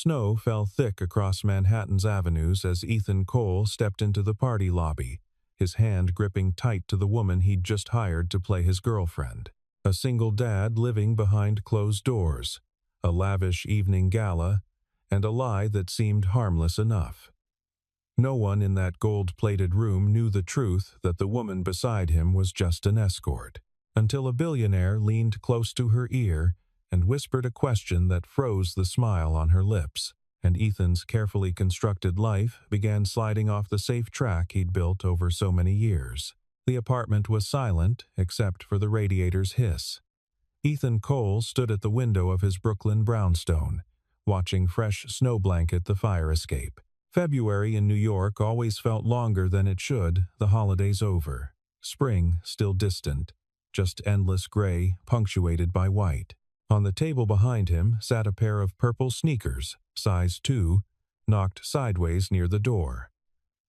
Snow fell thick across Manhattan's avenues as Ethan Cole stepped into the party lobby, his hand gripping tight to the woman he'd just hired to play his girlfriend. A single dad living behind closed doors, a lavish evening gala, and a lie that seemed harmless enough. No one in that gold-plated room knew the truth that the woman beside him was just an escort, until a billionaire leaned close to her ear and whispered a question that froze the smile on her lips, and Ethan's carefully constructed life began sliding off the safe track he'd built over so many years. The apartment was silent, except for the radiator's hiss. Ethan Cole stood at the window of his Brooklyn brownstone, watching fresh snow blanket the fire escape. February in New York always felt longer than it should, the holidays over. Spring still distant, just endless gray, punctuated by white. On the table behind him sat a pair of purple sneakers, size 2, knocked sideways near the door.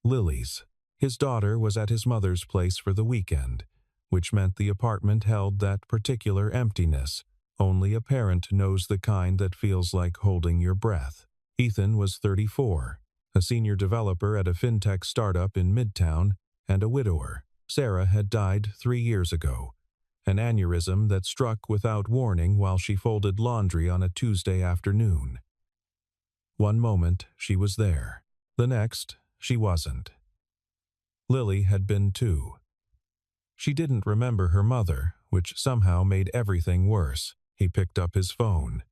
Lily's. His daughter was at his mother's place for the weekend, which meant the apartment held that particular emptiness. Only a parent knows the kind that feels like holding your breath. Ethan was 34, a senior developer at a fintech startup in Midtown, and a widower. Sarah had died 3 years ago, an aneurysm that struck without warning while she folded laundry on a Tuesday afternoon. One moment, she was there. The next, she wasn't. Lily had been too. She didn't remember her mother, which somehow made everything worse. He picked up his phone.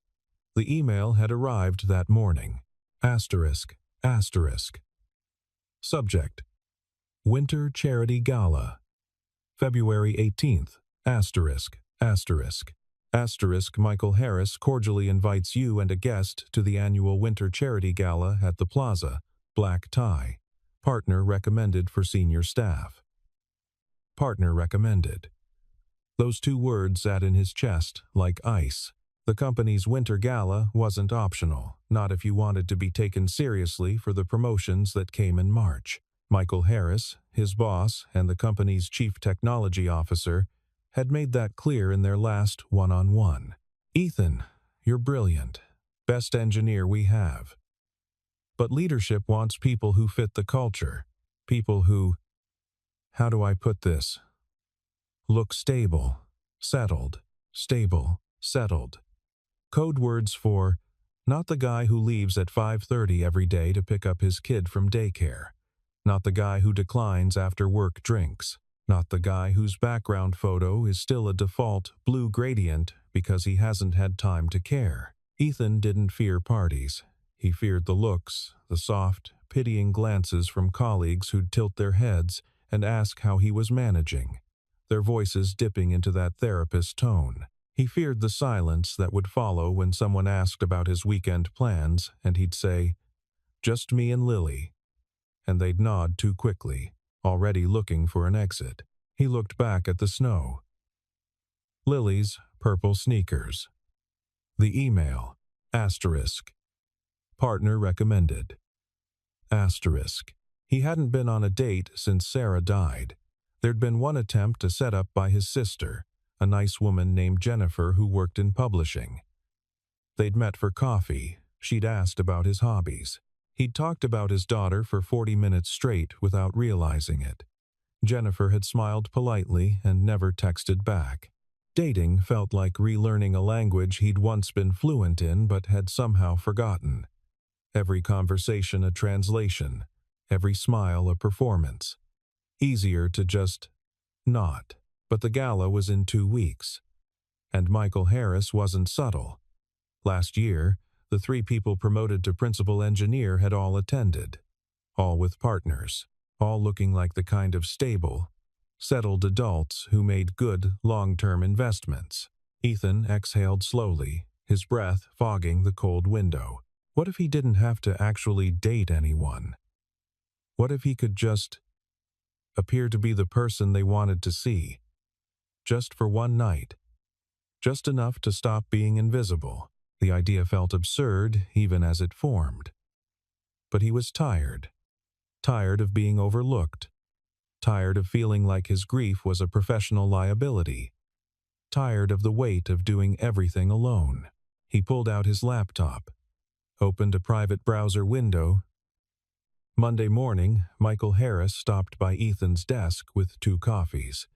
The email had arrived that morning. Asterisk. Subject: Winter Charity Gala. February 18th. Michael Harris cordially invites you and a guest to the annual Winter Charity Gala at the Plaza. Black tie. Partner recommended for senior staff. Partner recommended. Those 2 words sat in his chest like ice. The company's winter gala wasn't optional, not if you wanted to be taken seriously for the promotions that came in March. Michael Harris, his boss, and the company's chief technology officer had made that clear in their last one-on-one. Ethan, you're brilliant. Best engineer we have. But leadership wants people who fit the culture. People who, how do I put this? Look stable, settled, Code words for, not the guy who leaves at 5:30 every day to pick up his kid from daycare. Not the guy who declines after work drinks. Not the guy whose background photo is still a default blue gradient because he hasn't had time to care. Ethan didn't fear parties. He feared the looks, the soft, pitying glances from colleagues who'd tilt their heads and ask how he was managing, their voices dipping into that therapist tone. He feared the silence that would follow when someone asked about his weekend plans, and he'd say, "Just me and Lily," and they'd nod too quickly, already looking for an exit. He looked back at the snow. Lily's purple sneakers. The email. Asterisk. Partner recommended. Asterisk. He hadn't been on a date since Sarah died. There'd been one attempt to set up by his sister, a nice woman named Jennifer who worked in publishing. They'd met for coffee. She'd asked about his hobbies. He'd talked about his daughter for 40 minutes straight without realizing it. Jennifer had smiled politely and never texted back. Dating felt like relearning a language he'd once been fluent in but had somehow forgotten. Every conversation a translation, every smile a performance. Easier to just not. But the gala was in 2 weeks. And Michael Harris wasn't subtle. Last year, the 3 people promoted to principal engineer had all attended. All with partners. All looking like the kind of stable, settled adults who made good, long-term investments. Ethan exhaled slowly, his breath fogging the cold window. What if he didn't have to actually date anyone? What if he could just appear to be the person they wanted to see? Just for one night. Just enough to stop being invisible. The idea felt absurd even as it formed. But he was tired. Tired of being overlooked. Tired of feeling like his grief was a professional liability. Tired of the weight of doing everything alone. He pulled out his laptop. opened a private browser window. Monday morning, Michael Harris stopped by Ethan's desk with 2 coffees.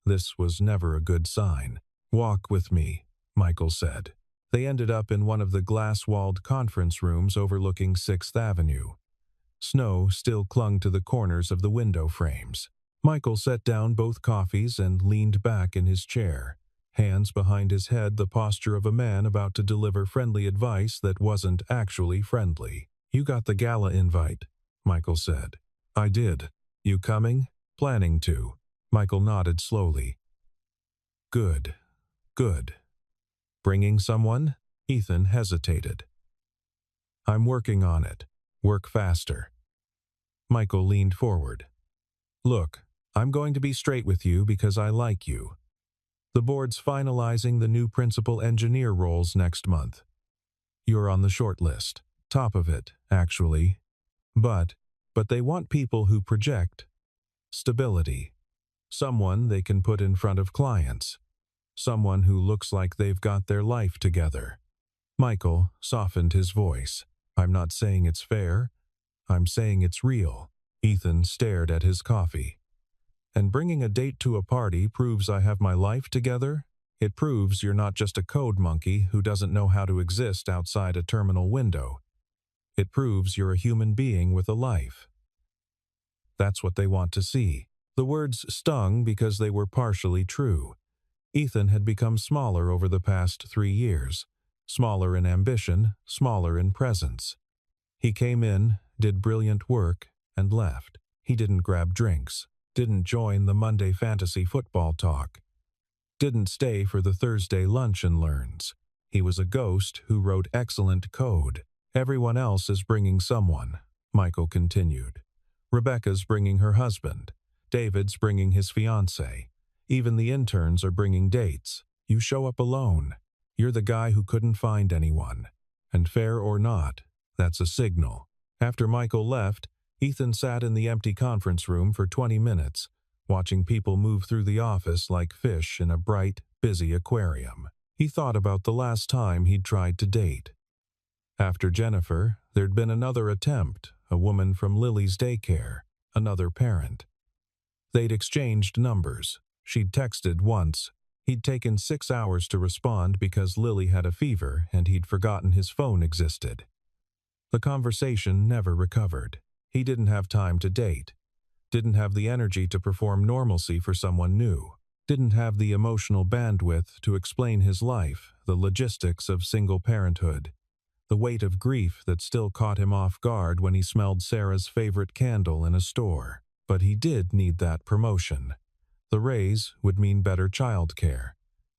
This was never a good sign. "Walk with me," Michael said. They ended up in one of the glass-walled conference rooms overlooking 6th Avenue. Snow still clung to the corners of the window frames. Michael set down both coffees and leaned back in his chair, hands behind his head, the posture of a man about to deliver friendly advice that wasn't actually friendly. "You got the gala invite," Michael said. "I did. You coming?" "Planning to." Michael nodded slowly. "Good. Good. Bringing someone?" Ethan hesitated. "I'm working on it. Work faster." Michael leaned forward. "Look, I'm going to be straight with you because I like you. The board's finalizing the new principal engineer roles next month. You're on the short list. Top of it, actually. But they want people who project stability. Someone they can put in front of clients. Someone who looks like they've got their life together." Michael softened his voice. "I'm not saying it's fair. I'm saying it's real." Ethan stared at his coffee. "And bringing a date to a party proves I have my life together? It proves you're not just a code monkey who doesn't know how to exist outside a terminal window. It proves you're a human being with a life." That's what they want to see. The words stung because they were partially true. Ethan had become smaller over the past 3 years. Smaller in ambition, smaller in presence. He came in, did brilliant work, and left. He didn't grab drinks. Didn't join the Monday fantasy football talk. Didn't stay for the Thursday lunch and learns. He was a ghost who wrote excellent code. "Everyone else is bringing someone," Michael continued. "Rebecca's bringing her husband. David's bringing his fiancée. Even the interns are bringing dates. You show up alone. You're the guy who couldn't find anyone. And fair or not, that's a signal." After Michael left, Ethan sat in the empty conference room for 20 minutes, watching people move through the office like fish in a bright, busy aquarium. He thought about the last time he'd tried to date. After Jennifer, there'd been another attempt, a woman from Lily's daycare, another parent. They'd exchanged numbers. She'd texted once. He'd taken 6 hours to respond because Lily had a fever and he'd forgotten his phone existed. The conversation never recovered. He didn't have time to date. Didn't have the energy to perform normalcy for someone new. Didn't have the emotional bandwidth to explain his life, the logistics of single parenthood. The weight of grief that still caught him off guard when he smelled Sarah's favorite candle in a store. But he did need that promotion. The raise would mean better childcare.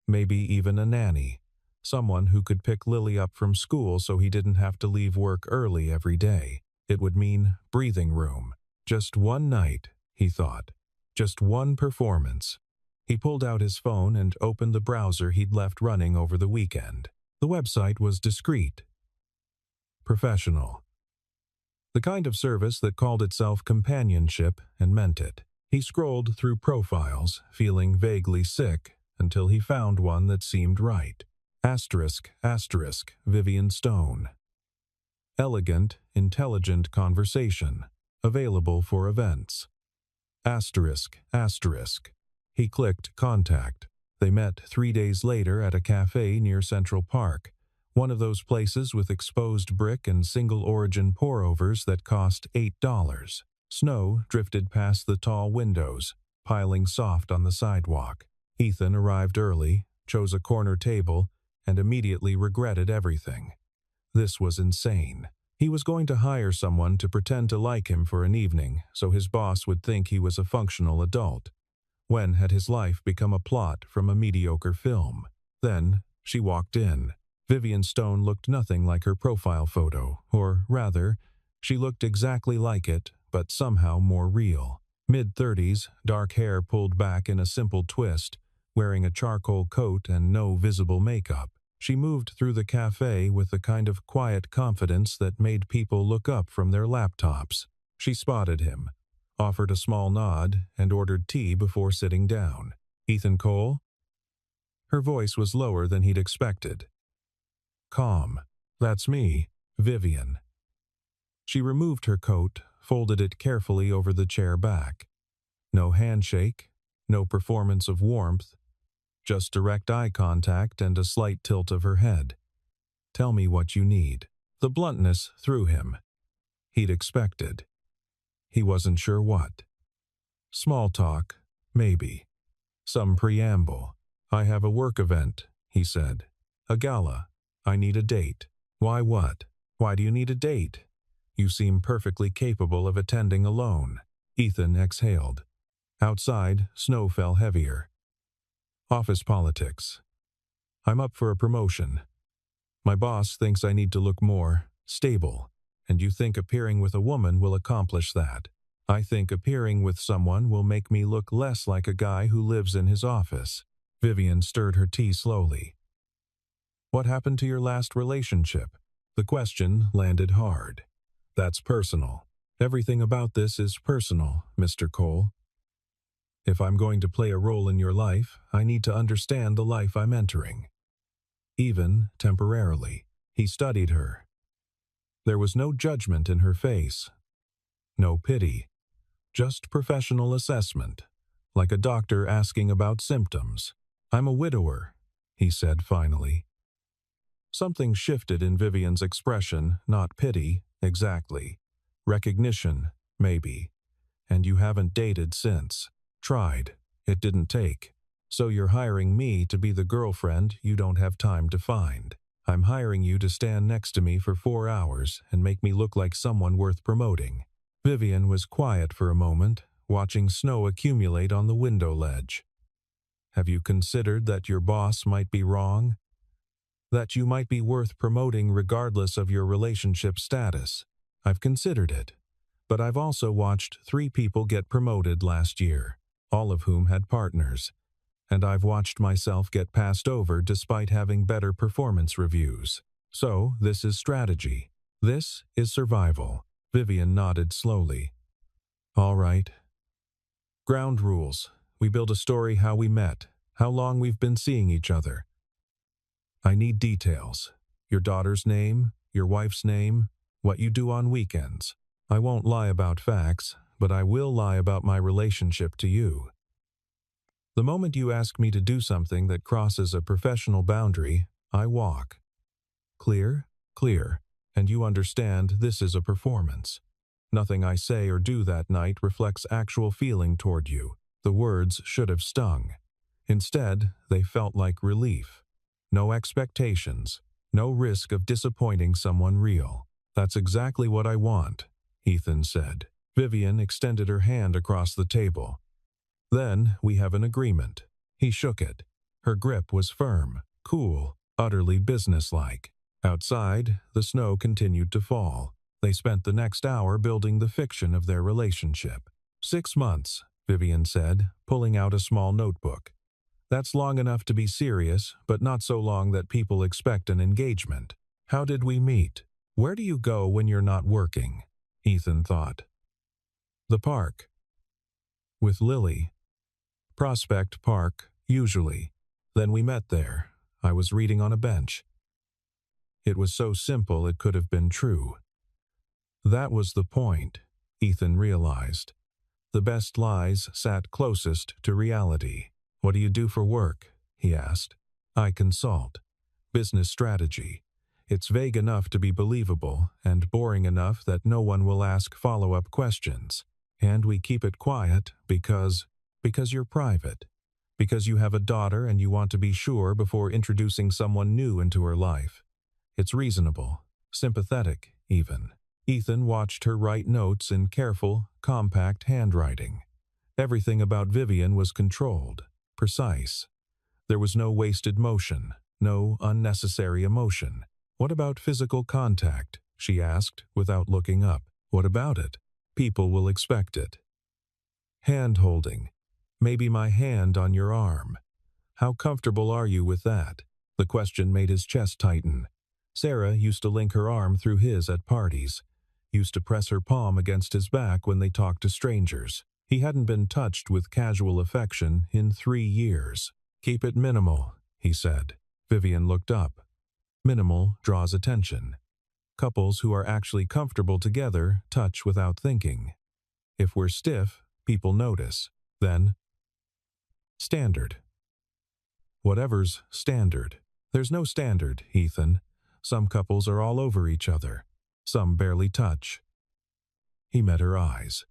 Maybe even a nanny. Someone who could pick Lily up from school so he didn't have to leave work early every day. It would mean breathing room. Just one night, he thought. Just one performance. He pulled out his phone and opened the browser he'd left running over the weekend. The website was discreet. Professional. The kind of service that called itself companionship and meant it. He scrolled through profiles, feeling vaguely sick, until he found one that seemed right. ***, Vivian Stone. Elegant, intelligent conversation. Available for events. ***. He clicked contact. They met 3 days later at a cafe near Central Park. One of those places with exposed brick and single-origin pour-overs that cost $8. Snow drifted past the tall windows, piling soft on the sidewalk. Ethan arrived early, chose a corner table, and immediately regretted everything. This was insane. He was going to hire someone to pretend to like him for an evening so his boss would think he was a functional adult. When had his life become a plot from a mediocre film? Then she walked in. Vivian Stone looked nothing like her profile photo, or rather, she looked exactly like it, but somehow more real. Mid-30s, dark hair pulled back in a simple twist, wearing a charcoal coat and no visible makeup. She moved through the cafe with the kind of quiet confidence that made people look up from their laptops. She spotted him, offered a small nod, and ordered tea before sitting down. "Ethan Cole?" Her voice was lower than he'd expected. Calm. "That's me." Vivian. She removed her coat, folded it carefully over the chair back. No handshake, no performance of warmth, just direct eye contact and a slight tilt of her head. Tell me what you need. The bluntness threw him. He'd expected. He wasn't sure what. Small talk, maybe. Some preamble. I have a work event, he said. A gala. I need a date. Why what? Why do you need a date? You seem perfectly capable of attending alone. Ethan exhaled. Outside, snow fell heavier. Office politics. I'm up for a promotion. My boss thinks I need to look more stable, and you think appearing with a woman will accomplish that. I think appearing with someone will make me look less like a guy who lives in his office. Vivian stirred her tea slowly. What happened to your last relationship? The question landed hard. That's personal. Everything about this is personal, Mr. Cole. If I'm going to play a role in your life, I need to understand the life I'm entering. Even temporarily. He studied her. There was no judgment in her face. No pity. Just professional assessment, like a doctor asking about symptoms. I'm a widower, he said finally. Something shifted in Vivian's expression, not pity, exactly. Recognition, maybe. And you haven't dated since. Tried. It didn't take. So you're hiring me to be the girlfriend you don't have time to find. I'm hiring you to stand next to me for 4 hours and make me look like someone worth promoting. Vivian was quiet for a moment, watching snow accumulate on the window ledge. Have you considered that your boss might be wrong? That you might be worth promoting regardless of your relationship status? I've considered it. But I've also watched 3 people get promoted last year, all of whom had partners. And I've watched myself get passed over despite having better performance reviews. So, this is strategy. This is survival. Vivian nodded slowly. All right. Ground rules. We build a story how we met, how long we've been seeing each other. I need details. Your daughter's name, your wife's name, what you do on weekends. I won't lie about facts, but I will lie about my relationship to you. The moment you ask me to do something that crosses a professional boundary, I walk. Clear? Clear. And you understand this is a performance. Nothing I say or do that night reflects actual feeling toward you. The words should have stung. Instead, they felt like relief. No expectations. No risk of disappointing someone real. That's exactly what I want, Ethan said. Vivian extended her hand across the table. Then we have an agreement. He shook it. Her grip was firm, cool, utterly businesslike. Outside, the snow continued to fall. They spent the next hour building the fiction of their relationship. 6 months, Vivian said, pulling out a small notebook. That's long enough to be serious, but not so long that people expect an engagement. How did we meet? Where do you go when you're not working? Ethan thought. The park. With Lily. Prospect Park, usually. Then we met there. I was reading on a bench. It was so simple it could have been true. That was the point, Ethan realized. The best lies sat closest to reality. What do you do for work? He asked. I consult. Business strategy. It's vague enough to be believable and boring enough that no one will ask follow-up questions. And we keep it quiet because you're private. Because you have a daughter and you want to be sure before introducing someone new into her life. It's reasonable, sympathetic, even. Ethan watched her write notes in careful, compact handwriting. Everything about Vivian was controlled, precise. There was no wasted motion, no unnecessary emotion. What about physical contact? She asked, without looking up. What about it? People will expect it. Hand-holding. Maybe my hand on your arm. How comfortable are you with that? The question made his chest tighten. Sarah used to link her arm through his at parties, used to press her palm against his back when they talked to strangers. He hadn't been touched with casual affection in 3 years. Keep it minimal, he said. Vivian looked up. Minimal draws attention. couples who are actually comfortable together touch without thinking. If we're stiff, people notice. Then, standard. Whatever's standard. There's no standard, Ethan. Some couples are all over each other. Some barely touch. He met her eyes.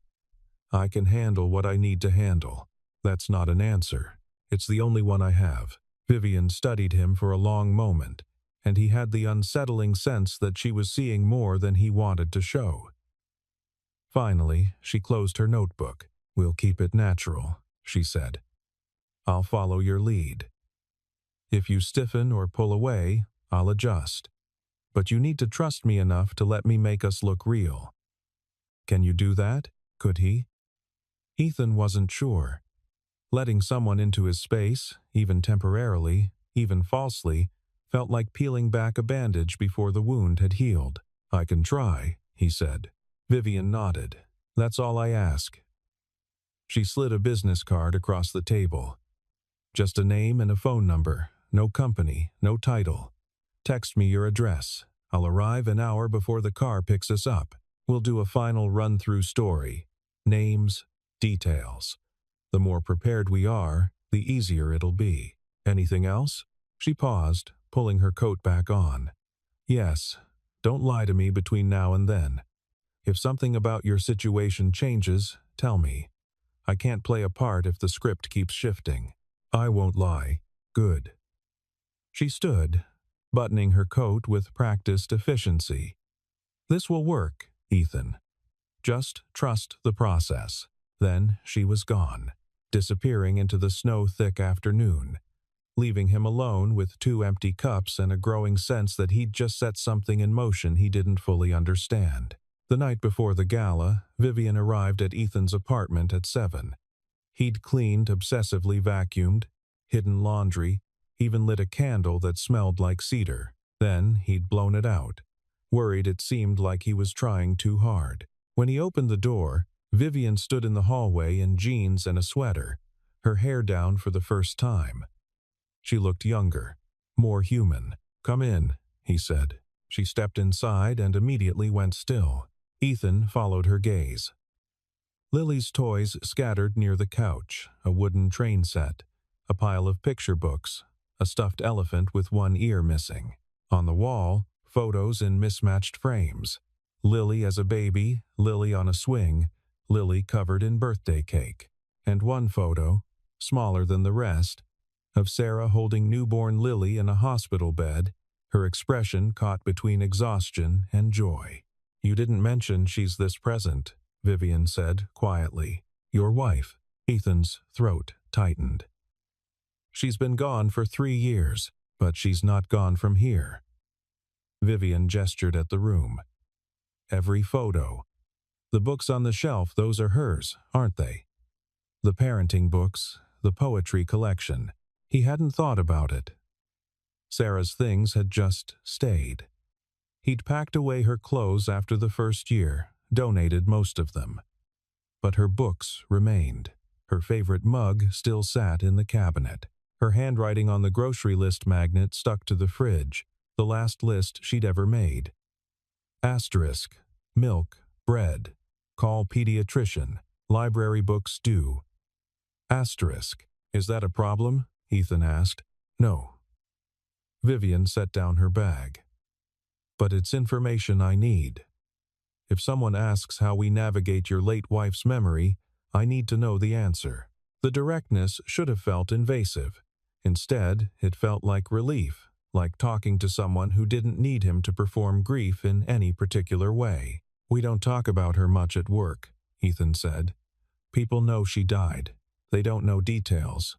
I can handle what I need to handle. That's not an answer. It's the only one I have. Vivian studied him for a long moment, and he had the unsettling sense that she was seeing more than he wanted to show. Finally, she closed her notebook. We'll keep it natural, she said. I'll follow your lead. If you stiffen or pull away, I'll adjust. But you need to trust me enough to let me make us look real. Can you do that? Could he? Ethan wasn't sure. Letting someone into his space, even temporarily, even falsely, felt like peeling back a bandage before the wound had healed. I can try, he said. Vivian nodded. That's all I ask. She slid a business card across the table. Just a name and a phone number, no company, no title. Text me your address. I'll arrive an hour before the car picks us up. We'll do a final run-through story. Names, details. The more prepared we are, the easier it'll be. Anything else? She paused, pulling her coat back on. Yes. Don't lie to me between now and then. If something about your situation changes, tell me. I can't play a part if the script keeps shifting. I won't lie. Good. She stood, buttoning her coat with practiced efficiency. This will work, Ethan. Just trust the process. Then she was gone, disappearing into the snow-thick afternoon, leaving him alone with 2 empty cups and a growing sense that he'd just set something in motion he didn't fully understand. The night before the gala, Vivian arrived at Ethan's apartment at 7. He'd cleaned, obsessively vacuumed, hidden laundry, even lit a candle that smelled like cedar. Then he'd blown it out, worried it seemed like he was trying too hard. When he opened the door, Vivian stood in the hallway in jeans and a sweater, her hair down for the first time. She looked younger, more human. Come in, he said. She stepped inside and immediately went still. Ethan followed her gaze. Lily's toys scattered near the couch, a wooden train set, a pile of picture books, a stuffed elephant with one ear missing. On the wall, photos in mismatched frames. Lily as a baby, Lily on a swing, Lily covered in birthday cake. And one photo, smaller than the rest, of Sarah holding newborn Lily in a hospital bed, her expression caught between exhaustion and joy. You didn't mention she's this present, Vivian said quietly. Your wife. Ethan's throat tightened. She's been gone for 3 years, but she's not gone from here. Vivian gestured at the room. Every photo. The books on the shelf, those are hers, aren't they? The parenting books, the poetry collection. He hadn't thought about it. Sarah's things had just stayed. He'd packed away her clothes after the first year, donated most of them. But her books remained. Her favorite mug still sat in the cabinet. Her handwriting on the grocery list magnet stuck to the fridge, the last list she'd ever made. Asterisk, milk, bread, call pediatrician, library books due. Asterisk, is that a problem? Ethan asked. No. Vivian set down her bag. But it's information I need. If someone asks how we navigate your late wife's memory, I need to know the answer. The directness should have felt invasive. Instead, it felt like relief, like talking to someone who didn't need him to perform grief in any particular way. We don't talk about her much at work, Ethan said. People know she died. They don't know details.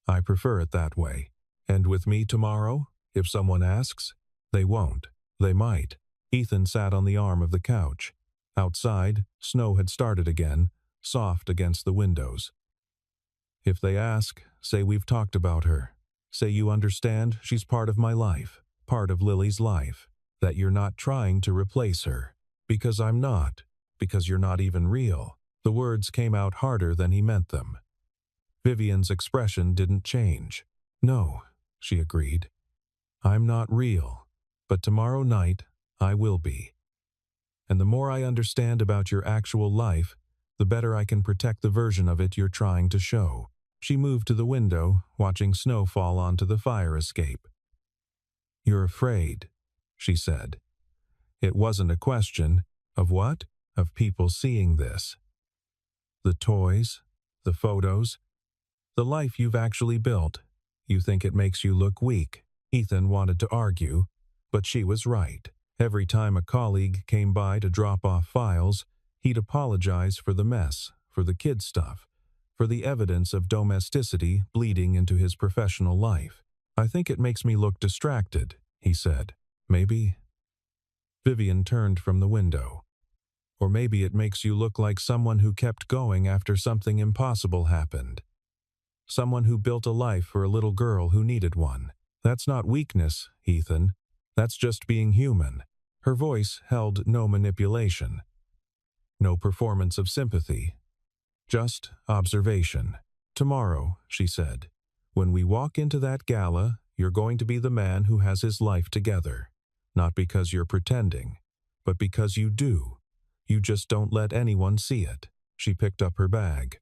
I prefer it that way. And with me tomorrow, if someone asks, they won't. They might. Ethan sat on the arm of the couch. Outside, snow had started again, soft against the windows. If they ask, say we've talked about her. Say you understand she's part of my life, part of Lily's life, that you're not trying to replace her. Because I'm not. Because you're not even real. The words came out harder than he meant them. Vivian's expression didn't change. No, she agreed. I'm not real. But tomorrow night, I will be. And the more I understand about your actual life, the better I can protect the version of it you're trying to show. She moved to the window, watching snow fall onto the fire escape. You're afraid, she said. It wasn't a question of what? Of people seeing this. The toys, the photos, the life you've actually built. You think it makes you look weak. Ethan wanted to argue, but she was right. Every time a colleague came by to drop off files, he'd apologize for the mess, for the kid stuff, for the evidence of domesticity bleeding into his professional life. I think it makes me look distracted, he said. Maybe. Vivian turned from the window. Or maybe it makes you look like someone who kept going after something impossible happened. Someone who built a life for a little girl who needed one. That's not weakness, Ethan. That's just being human. Her voice held no manipulation. No performance of sympathy. Just observation. Tomorrow, she said, when we walk into that gala, you're going to be the man who has his life together. Not because you're pretending, but because you do. You just don't let anyone see it. She picked up her bag.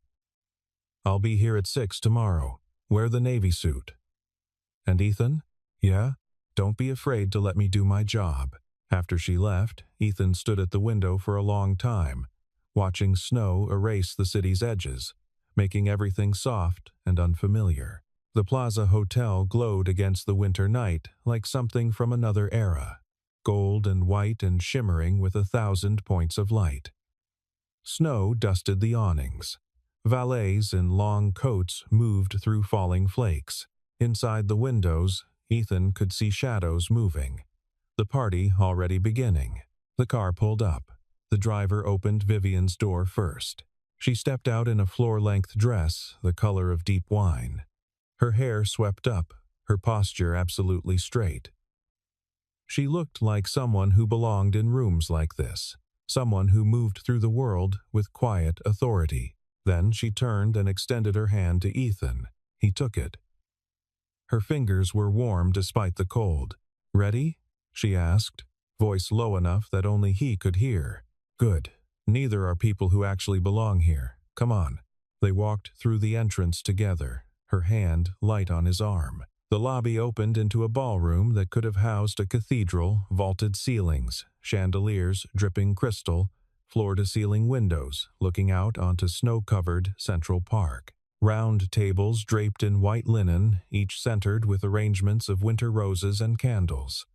I'll be here at 6 tomorrow. Wear the navy suit. And Ethan? Yeah? Don't be afraid to let me do my job. After she left, Ethan stood at the window for a long time, watching snow erase the city's edges, making everything soft and unfamiliar. The Plaza Hotel glowed against the winter night like something from another era, gold and white and shimmering with 1,000 points of light. Snow dusted the awnings. Valets in long coats moved through falling flakes. Inside the windows, Ethan could see shadows moving. The party already beginning. The car pulled up. The driver opened Vivian's door first. She stepped out in a floor-length dress, the color of deep wine. Her hair swept up, her posture absolutely straight. She looked like someone who belonged in rooms like this, someone who moved through the world with quiet authority. Then she turned and extended her hand to Ethan. He took it. Her fingers were warm despite the cold. Ready? She asked, voice low enough that only he could hear. Good. Neither are people who actually belong here. Come on. They walked through the entrance together, her hand light on his arm. The lobby opened into a ballroom that could have housed a cathedral, vaulted ceilings, chandeliers dripping crystal, floor-to-ceiling windows looking out onto snow-covered Central Park. Round tables draped in white linen, each centered with arrangements of winter roses and candles.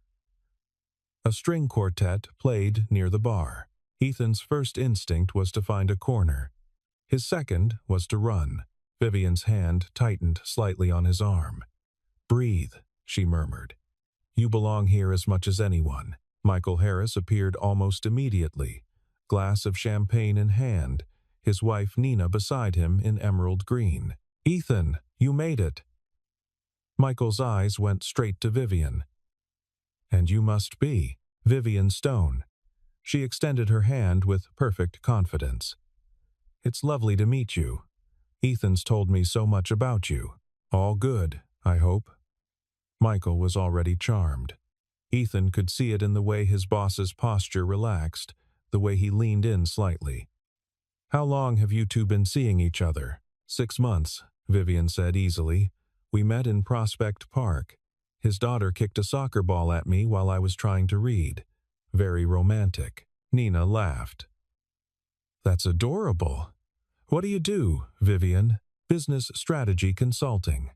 A string quartet played near the bar. Ethan's first instinct was to find a corner. His second was to run. Vivian's hand tightened slightly on his arm. Breathe, she murmured. You belong here as much as anyone. Michael Harris appeared almost immediately, glass of champagne in hand, his wife Nina beside him in emerald green. Ethan, you made it. Michael's eyes went straight to Vivian. And you must be Vivian Stone. She extended her hand with perfect confidence. It's lovely to meet you. Ethan's told me so much about you. All good, I hope. Michael was already charmed. Ethan could see it in the way his boss's posture relaxed, the way he leaned in slightly. How long have you two been seeing each other? 6 months, Vivian said easily. We met in Prospect Park. His daughter kicked a soccer ball at me while I was trying to read. Very romantic. Nina laughed. That's adorable. What do you do, Vivian? Business strategy consulting.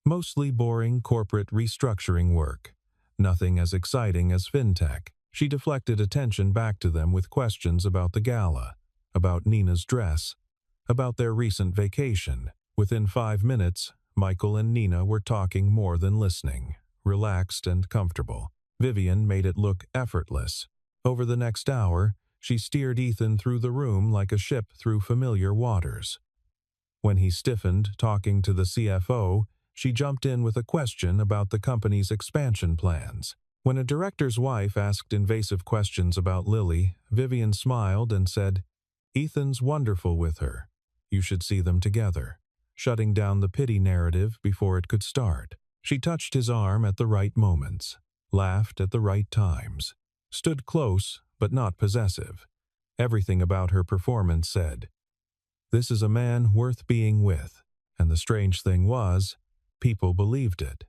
Mostly boring corporate restructuring work. Nothing as exciting as fintech. She deflected attention back to them with questions about the gala, about Nina's dress, about their recent vacation. Within 5 minutes, Michael and Nina were talking more than listening, relaxed and comfortable. Vivian made it look effortless. Over the next hour, she steered Ethan through the room like a ship through familiar waters. When he stiffened talking to the CFO, she jumped in with a question about the company's expansion plans. When a director's wife asked invasive questions about Lily, Vivian smiled and said, Ethan's wonderful with her. You should see them together. Shutting down the pity narrative before it could start. She touched his arm at the right moments, laughed at the right times. stood close but not possessive. Everything about her performance said, "This is a man worth being with." And the strange thing was, people believed it.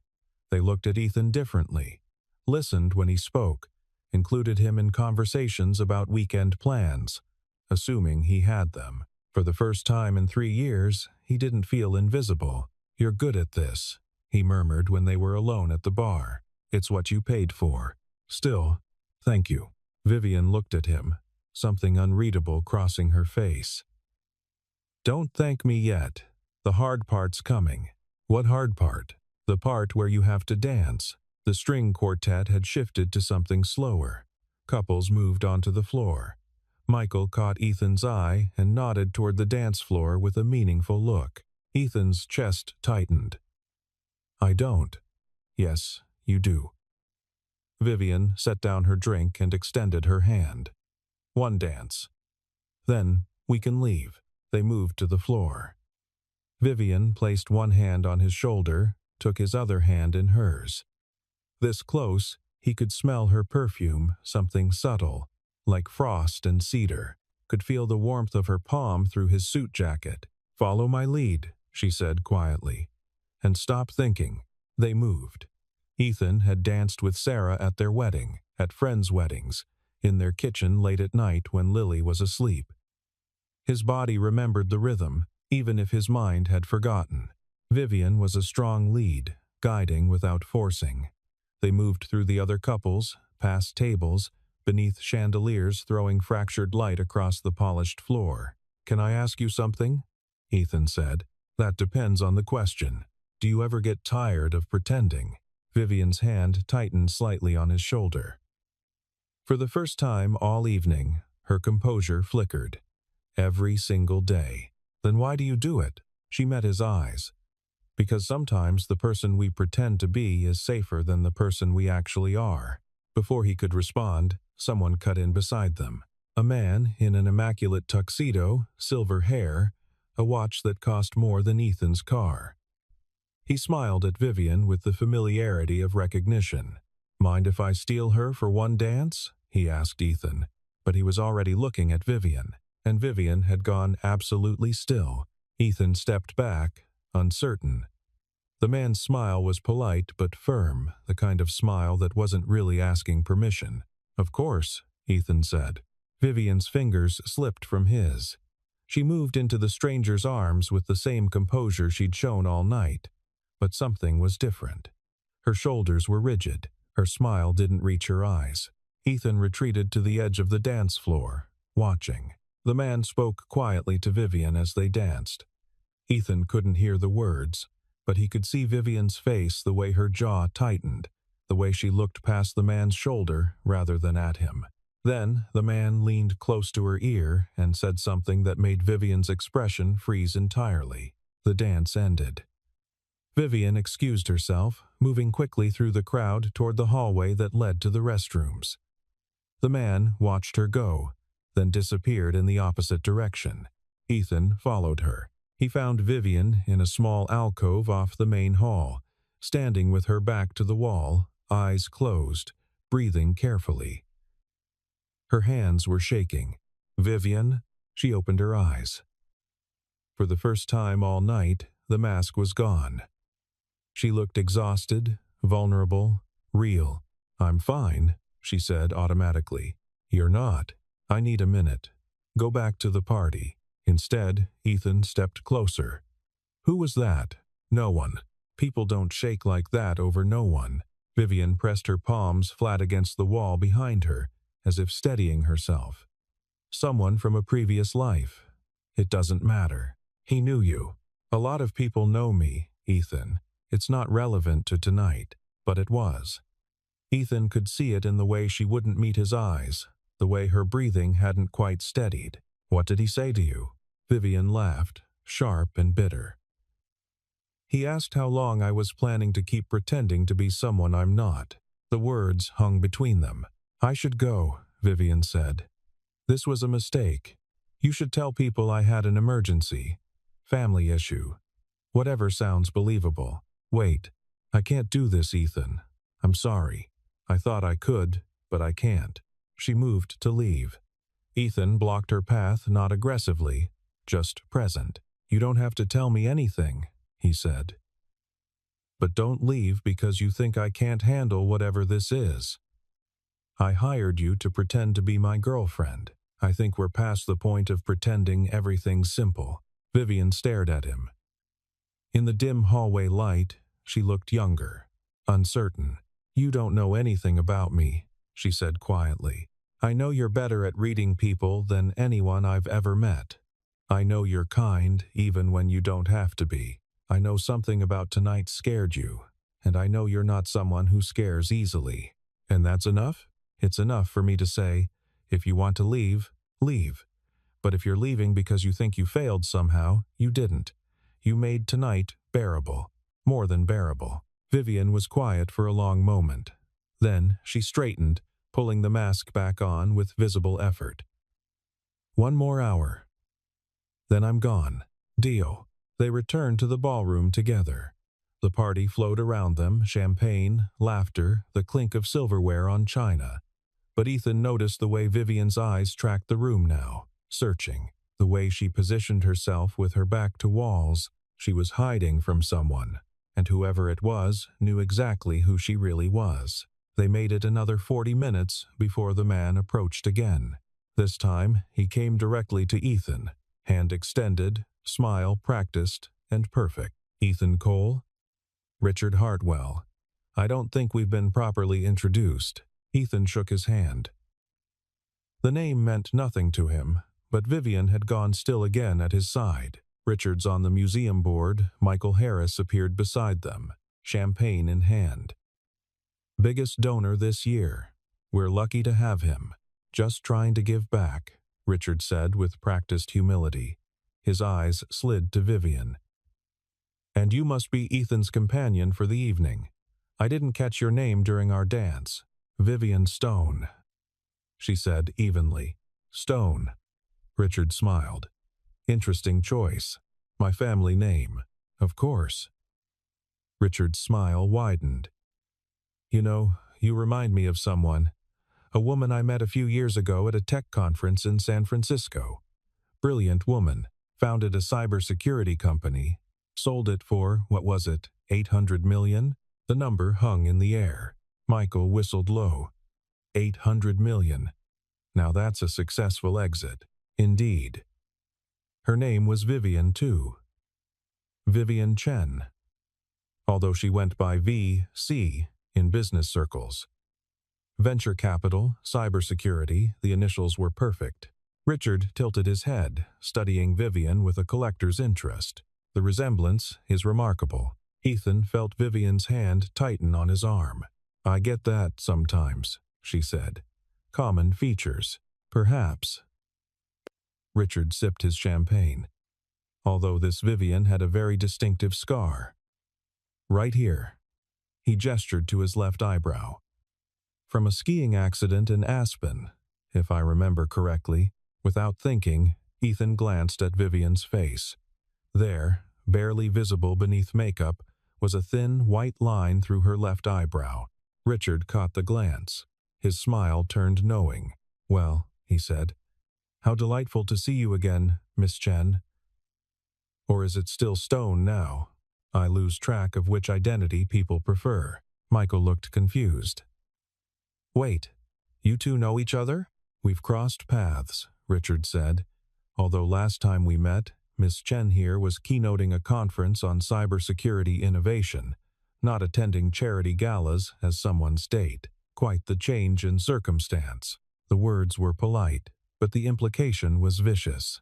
They looked at Ethan differently, listened when he spoke, included him in conversations about weekend plans, assuming he had them. For the first time in 3 years, he didn't feel invisible. "You're good at this," he murmured when they were alone at the bar. "It's what you paid for. Still, thank you." Vivian looked at him, something unreadable crossing her face. "Don't thank me yet. The hard part's coming." "What hard part?" "The part where you have to dance." The string quartet had shifted to something slower. Couples moved onto the floor. Michael caught Ethan's eye and nodded toward the dance floor with a meaningful look. Ethan's chest tightened. "I don't." "Yes, you do." Vivian set down her drink and extended her hand. "One dance. Then we can leave." They moved to the floor. Vivian placed one hand on his shoulder, took his other hand in hers. This close, he could smell her perfume, something subtle, like frost and cedar. Could feel the warmth of her palm through his suit jacket. "Follow my lead," she said quietly. "And stop thinking." They moved. Ethan had danced with Sarah at their wedding, at friends' weddings, in their kitchen late at night when Lily was asleep. His body remembered the rhythm, even if his mind had forgotten. Vivian was a strong lead, guiding without forcing. They moved through the other couples, past tables, beneath chandeliers throwing fractured light across the polished floor. "Can I ask you something?" Ethan said. "That depends on the question. Do you ever get tired of pretending?" Vivian's hand tightened slightly on his shoulder. For the first time all evening, her composure flickered. "Every single day." "Then why do you do it?" She met his eyes. "Because sometimes the person we pretend to be is safer than the person we actually are." Before he could respond, someone cut in beside them. A man in an immaculate tuxedo, silver hair, a watch that cost more than Ethan's car. He smiled at Vivian with the familiarity of recognition. "Mind if I steal her for one dance?" he asked Ethan, but he was already looking at Vivian, and Vivian had gone absolutely still. Ethan stepped back, uncertain. The man's smile was polite but firm, the kind of smile that wasn't really asking permission. "Of course," Ethan said. Vivian's fingers slipped from his. She moved into the stranger's arms with the same composure she'd shown all night. But something was different. Her shoulders were rigid. Her smile didn't reach her eyes. Ethan retreated to the edge of the dance floor, watching. The man spoke quietly to Vivian as they danced. Ethan couldn't hear the words, but he could see Vivian's face, the way her jaw tightened, the way she looked past the man's shoulder rather than at him. Then the man leaned close to her ear and said something that made Vivian's expression freeze entirely. The dance ended. Vivian excused herself, moving quickly through the crowd toward the hallway that led to the restrooms. The man watched her go, then disappeared in the opposite direction. Ethan followed her. He found Vivian in a small alcove off the main hall, standing with her back to the wall, eyes closed, breathing carefully. Her hands were shaking. "Vivian?" She opened her eyes. For the first time all night, the mask was gone. She looked exhausted, vulnerable, real. "I'm fine," she said automatically. "You're not. I need a minute. Go back to the party." Instead, Ethan stepped closer. "Who was that?" "No one. People don't shake like that over no one." Vivian pressed her palms flat against the wall behind her, as if steadying herself. "Someone from a previous life. It doesn't matter. He knew you." "A lot of people know me, Ethan. It's not relevant to tonight." But it was. Ethan could see it in the way she wouldn't meet his eyes, the way her breathing hadn't quite steadied. "What did he say to you?" Vivian laughed, sharp and bitter. "He asked how long I was planning to keep pretending to be someone I'm not." The words hung between them. "I should go," Vivian said. "This was a mistake. You should tell people I had an emergency. Family issue. Whatever sounds believable." "Wait. I can't do this, Ethan. I'm sorry. I thought I could, but I can't." She moved to leave. Ethan blocked her path, not aggressively, just present. "You don't have to tell me anything," he said. "But don't leave because you think I can't handle whatever this is. I hired you to pretend to be my girlfriend. I think we're past the point of pretending everything's simple." Vivian stared at him. In the dim hallway light, she looked younger, uncertain. "You don't know anything about me," she said quietly. "I know you're better at reading people than anyone I've ever met. I know you're kind even when you don't have to be. I know something about tonight scared you, and I know you're not someone who scares easily. And that's enough? It's enough for me to say, if you want to leave, leave. But if you're leaving because you think you failed somehow, you didn't. You made tonight bearable, more than bearable." Vivian was quiet for a long moment. Then she straightened, pulling the mask back on with visible effort. "One more hour. Then I'm gone. Deal." They returned to the ballroom together. The party flowed around them, champagne, laughter, the clink of silverware on china. But Ethan noticed the way Vivian's eyes tracked the room now, searching. The way she positioned herself with her back to walls. She was hiding from someone, and whoever it was knew exactly who she really was. They made it another 40 minutes before the man approached again. This time, he came directly to Ethan, hand extended, smile practiced and perfect. "Ethan Cole?" "Richard Hartwell. I don't think we've been properly introduced." Ethan shook his hand. The name meant nothing to him, but Vivian had gone still again at his side. Richard's on the museum board. Michael Harris appeared beside them, champagne in hand. "Biggest donor this year. We're lucky to have him. Just trying to give back," Richard said with practiced humility. His eyes slid to Vivian. "And you must be Ethan's companion for the evening. I didn't catch your name during our dance." "Vivian Stone," she said evenly. "Stone." Richard smiled. "Interesting choice. My family name." "Of course." Richard's smile widened. "You know, you remind me of someone. A woman I met a few years ago at a tech conference in San Francisco. Brilliant woman. Founded a cybersecurity company. Sold it for, what was it, 800 million? The number hung in the air. Michael whistled low. 800 million. Now that's a successful exit. Indeed. Her name was Vivian, too. Vivian Chen. Although she went by VC in business circles. Venture capital, cybersecurity, the initials were perfect. Richard tilted his head, studying Vivian with a collector's interest. The resemblance is remarkable. Ethan felt Vivian's hand tighten on his arm. "I get that sometimes," she said. "Common features. Perhaps." Richard sipped his champagne. Although this Vivian had a very distinctive scar. "Right here." He gestured to his left eyebrow. "From a skiing accident in Aspen, if I remember correctly." Without thinking, Ethan glanced at Vivian's face. There, barely visible beneath makeup, was a thin white line through her left eyebrow. Richard caught the glance. His smile turned knowing. "Well," he said, "how delightful to see you again, Miss Chen. Or is it still Stone now? I lose track of which identity people prefer." Michael looked confused. "Wait, you two know each other?" "We've crossed paths," Richard said. "Although last time we met, Miss Chen here was keynoting a conference on cybersecurity innovation, not attending charity galas as someone's date. Quite the change in circumstance." The words were polite, but the implication was vicious.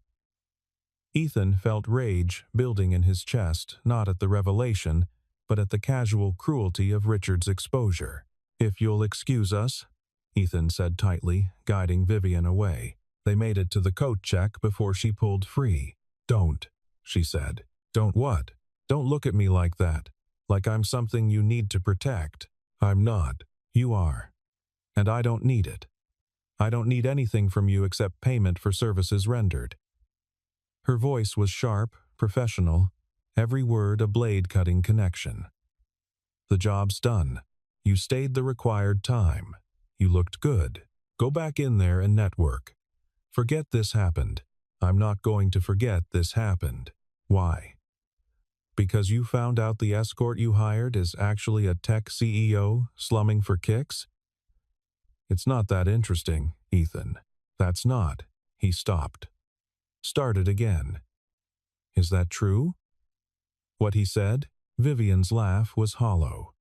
Ethan felt rage building in his chest, not at the revelation, but at the casual cruelty of Richard's exposure. "If you'll excuse us," Ethan said tightly, guiding Vivian away. They made it to the coat check before she pulled free. "Don't," she said. "Don't what?" "Don't look at me like that. Like I'm something you need to protect. I'm not. You are. And I don't need it. I don't need anything from you except payment for services rendered." Her voice was sharp, professional, every word a blade-cutting connection. "The job's done. You stayed the required time. You looked good. Go back in there and network. Forget this happened. I'm not going to forget this happened. Why? Because you found out the escort you hired is actually a tech CEO slumming for kicks? It's not that interesting, Ethan. That's not. He stopped. Started again. Is that true? What he said? Vivian's laugh was hollow.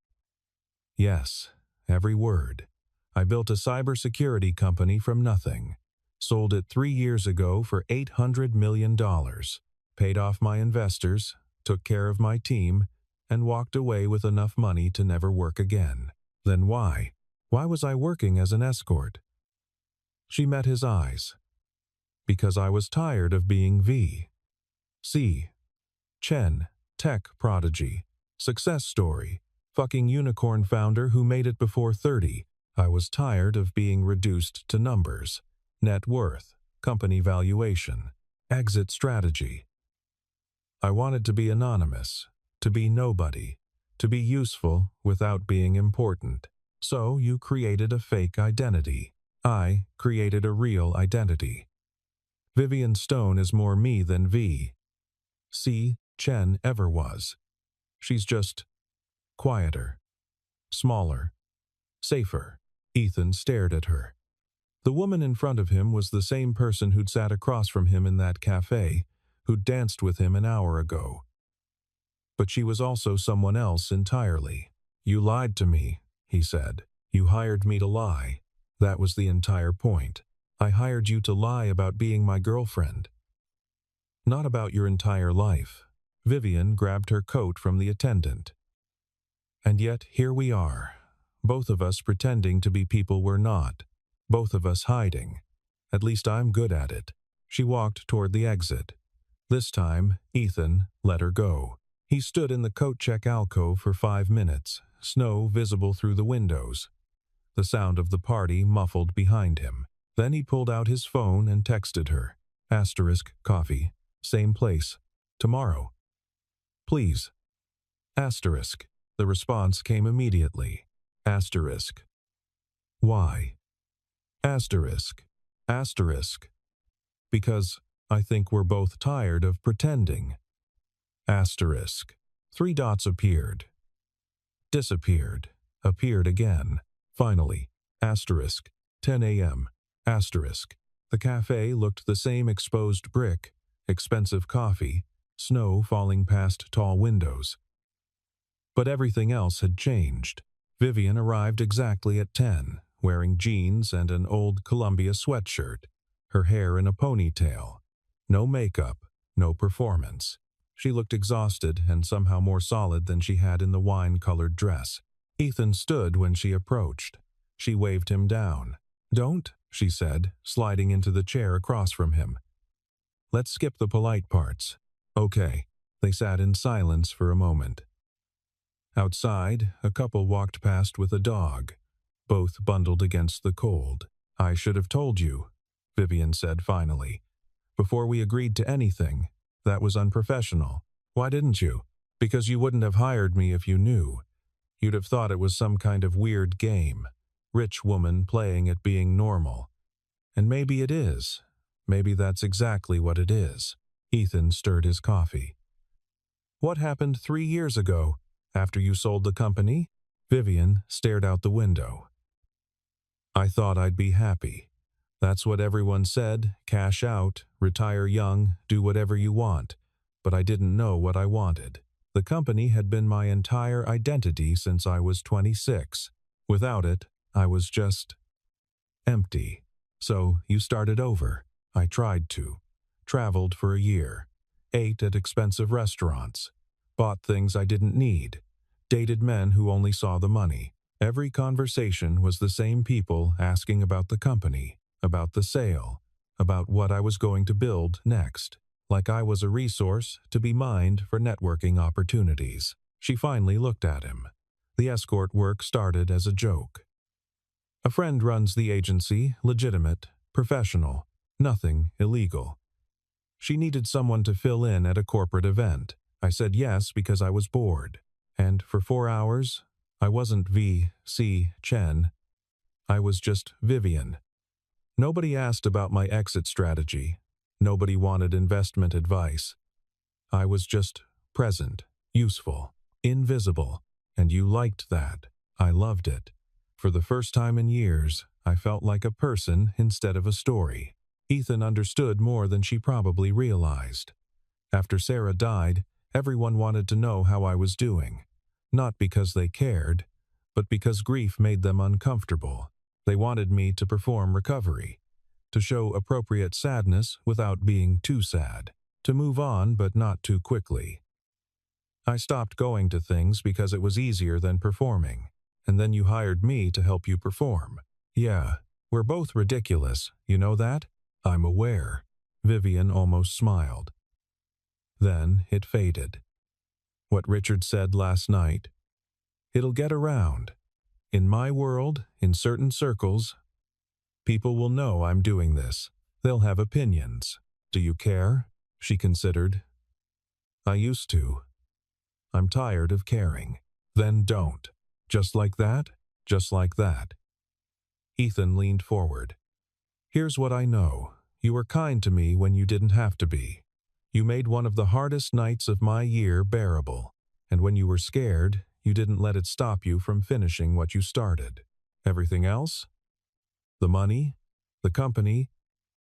Yes, every word. I built a cybersecurity company from nothing. Sold it 3 years ago for $800 million. Paid off my investors, took care of my team, and walked away with enough money to never work again. Then why? Why was I working as an escort? She met his eyes. Because I was tired of being V. C. Chen, tech prodigy, success story, fucking unicorn founder who made it before 30. I was tired of being reduced to numbers, net worth, company valuation, exit strategy. I wanted to be anonymous, to be nobody, to be useful without being important. So you created a fake identity. I created a real identity. Vivian Stone is more me than V. C. Chen ever was. She's just quieter, smaller, safer. Ethan stared at her. The woman in front of him was the same person who'd sat across from him in that cafe, who'd danced with him an hour ago. But she was also someone else entirely. You lied to me, he said. You hired me to lie. That was the entire point. I hired you to lie about being my girlfriend. Not about your entire life. Vivian grabbed her coat from the attendant. And yet here we are, both of us pretending to be people we're not, both of us hiding. At least I'm good at it. She walked toward the exit. This time, Ethan let her go. He stood in the coat check alcove for 5 minutes, snow visible through the windows. The sound of the party muffled behind him. Then he pulled out his phone and texted her. Coffee. Same place. Tomorrow. Please. The response came immediately. Why? Because I think we're both tired of pretending. 3 dots appeared. Disappeared. Appeared again. Finally. 10 a.m. The cafe looked the same exposed brick, expensive coffee, snow falling past tall windows. But everything else had changed. Vivian arrived exactly at 10, wearing jeans and an old Columbia sweatshirt, her hair in a ponytail. No makeup, no performance. She looked exhausted and somehow more solid than she had in the wine-colored dress. Ethan stood when she approached. She waved him down. Don't, she said, sliding into the chair across from him. Let's skip the polite parts. Okay. They sat in silence for a moment. Outside, a couple walked past with a dog, both bundled against the cold. I should have told you, Vivian said finally. Before we agreed to anything, that was unprofessional. Why didn't you? Because you wouldn't have hired me if you knew. You'd have thought it was some kind of weird game. Rich woman playing at being normal. And maybe it is. Maybe that's exactly what it is. Ethan stirred his coffee. What happened 3 years ago, after you sold the company? Vivian stared out the window. I thought I'd be happy. That's what everyone said, cash out, retire young, do whatever you want. But I didn't know what I wanted. The company had been my entire identity since I was 26. Without it, I was just empty. So you started over. I tried to. Traveled for a year. Ate at expensive restaurants. Bought things I didn't need. Dated men who only saw the money. Every conversation was the same people asking about the company, about the sale, about what I was going to build next. Like I was a resource to be mined for networking opportunities. She finally looked at him. The escort work started as a joke. A friend runs the agency, legitimate, professional, nothing illegal. She needed someone to fill in at a corporate event. I said yes because I was bored. And for 4 hours, I wasn't V. C. Chen. I was just Vivian. Nobody asked about my exit strategy. Nobody wanted investment advice. I was just present, useful, invisible, and you liked that. I loved it. For the first time in years, I felt like a person instead of a story. Ethan understood more than she probably realized. After Sarah died, everyone wanted to know how I was doing. Not because they cared, but because grief made them uncomfortable. They wanted me to perform recovery, to show appropriate sadness without being too sad, to move on but not too quickly. I stopped going to things because it was easier than performing, and then you hired me to help you perform. Yeah, we're both ridiculous, you know that? I'm aware. Vivian almost smiled. Then it faded. What Richard said last night. It'll get around. In my world, in certain circles, people will know I'm doing this. They'll have opinions. Do you care? She considered. I used to. I'm tired of caring. Then don't. Just like that? Just like that. Ethan leaned forward. Here's what I know. You were kind to me when you didn't have to be. You made one of the hardest nights of my year bearable. And when you were scared, you didn't let it stop you from finishing what you started. Everything else? The money? The company?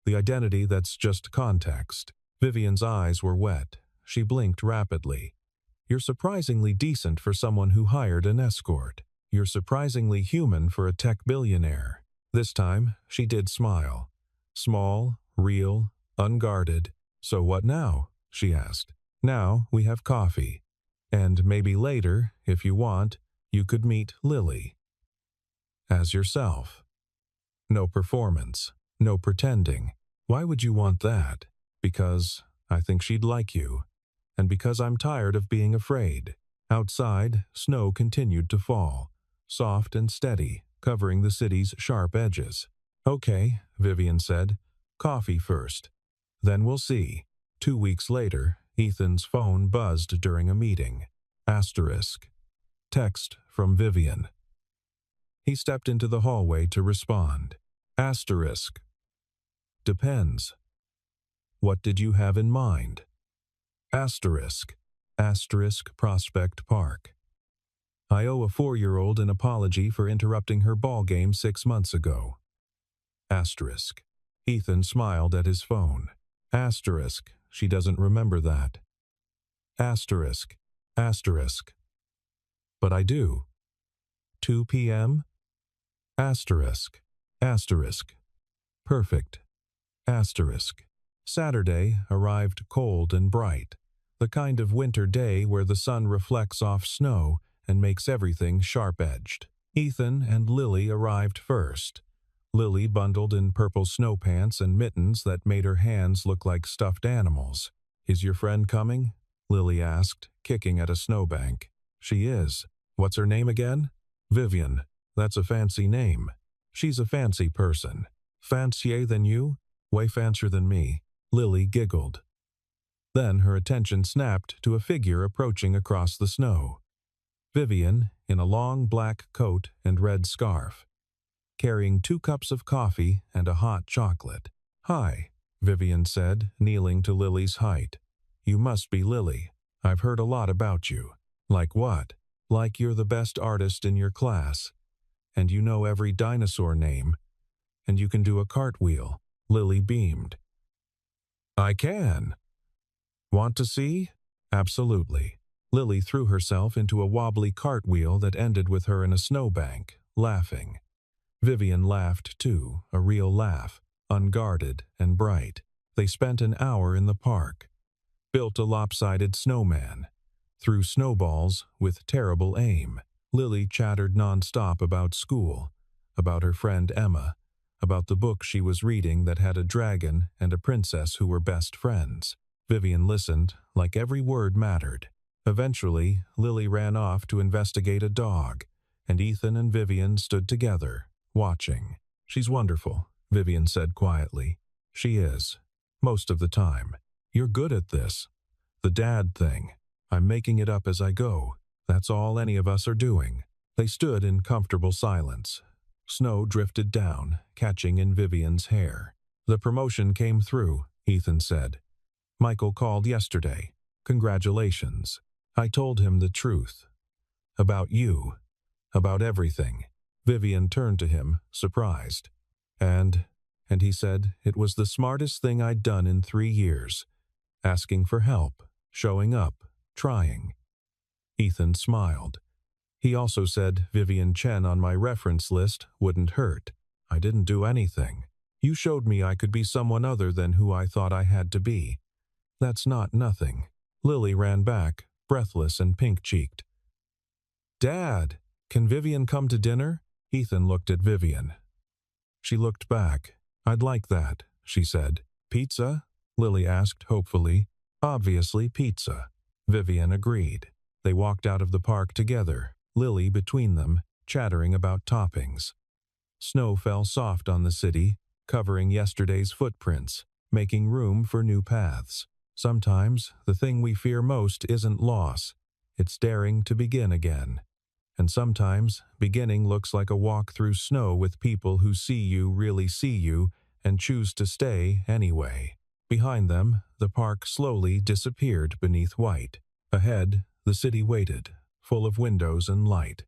The identity that's just context. Vivian's eyes were wet. She blinked rapidly. You're surprisingly decent for someone who hired an escort. You're surprisingly human for a tech billionaire. This time, she did smile. Small, real, unguarded. So what now? She asked. Now we have coffee. And maybe later, if you want, you could meet Lily. As yourself. No performance. No pretending. Why would you want that? Because I think she'd like you. And because I'm tired of being afraid. Outside, snow continued to fall, soft and steady, covering the city's sharp edges. Okay, Vivian said. Coffee first. Then we'll see. 2 weeks later, Ethan's phone buzzed during a meeting. Asterisk. Text from Vivian. He stepped into the hallway to respond. Asterisk. Depends. What did you have in mind? Asterisk. Asterisk Prospect Park. I owe a 4-year-old an apology for interrupting her ball game 6 months ago. Asterisk. Ethan smiled at his phone. Asterisk. She doesn't remember that. Asterisk. Asterisk. But I do. 2 p.m.? Asterisk. Asterisk. Perfect. Asterisk. Saturday arrived cold and bright, the kind of winter day where the sun reflects off snow and makes everything sharp-edged. Ethan and Lily arrived first. Lily bundled in purple snow pants and mittens that made her hands look like stuffed animals. Is your friend coming? Lily asked, kicking at a snowbank. She is. What's her name again? Vivian. That's a fancy name. She's a fancy person. Fancier than you? Way fancier than me. Lily giggled. Then her attention snapped to a figure approaching across the snow. Vivian, in a long black coat and red scarf, carrying 2 cups of coffee and a hot chocolate. Hi, Vivian said, kneeling to Lily's height. You must be Lily. I've heard a lot about you. Like what? Like you're the best artist in your class. And you know every dinosaur name. And you can do a cartwheel. Lily beamed. I can. Want to see? Absolutely. Lily threw herself into a wobbly cartwheel that ended with her in a snowbank, laughing. Vivian laughed too, a real laugh, unguarded and bright. They spent an hour in the park, built a lopsided snowman, threw snowballs with terrible aim. Lily chattered nonstop about school, about her friend Emma, about the book she was reading that had a dragon and a princess who were best friends. Vivian listened, like every word mattered. Eventually, Lily ran off to investigate a dog, and Ethan and Vivian stood together, watching. She's wonderful, Vivian said quietly. She is. Most of the time. You're good at this. The dad thing. I'm making it up as I go. That's all any of us are doing. They stood in comfortable silence. Snow drifted down, catching in Vivian's hair. The promotion came through, Ethan said. Michael called yesterday. Congratulations. I told him the truth. About you. About everything. Vivian turned to him, surprised. And he said it was the smartest thing I'd done in 3 years. Asking for help, showing up, trying. Ethan smiled. He also said Vivian Chen on my reference list wouldn't hurt. I didn't do anything. You showed me I could be someone other than who I thought I had to be. That's not nothing. Lily ran back, breathless and pink-cheeked. Dad, can Vivian come to dinner? Ethan looked at Vivian. She looked back. I'd like that, she said. Pizza? Lily asked hopefully. Obviously pizza. Vivian agreed. They walked out of the park together, Lily between them, chattering about toppings. Snow fell soft on the city, covering yesterday's footprints, making room for new paths. Sometimes the thing we fear most isn't loss. It's daring to begin again. And sometimes beginning looks like a walk through snow with people who really see you, and choose to stay anyway. Behind them, the park slowly disappeared beneath white. Ahead, the city waited, full of windows and light.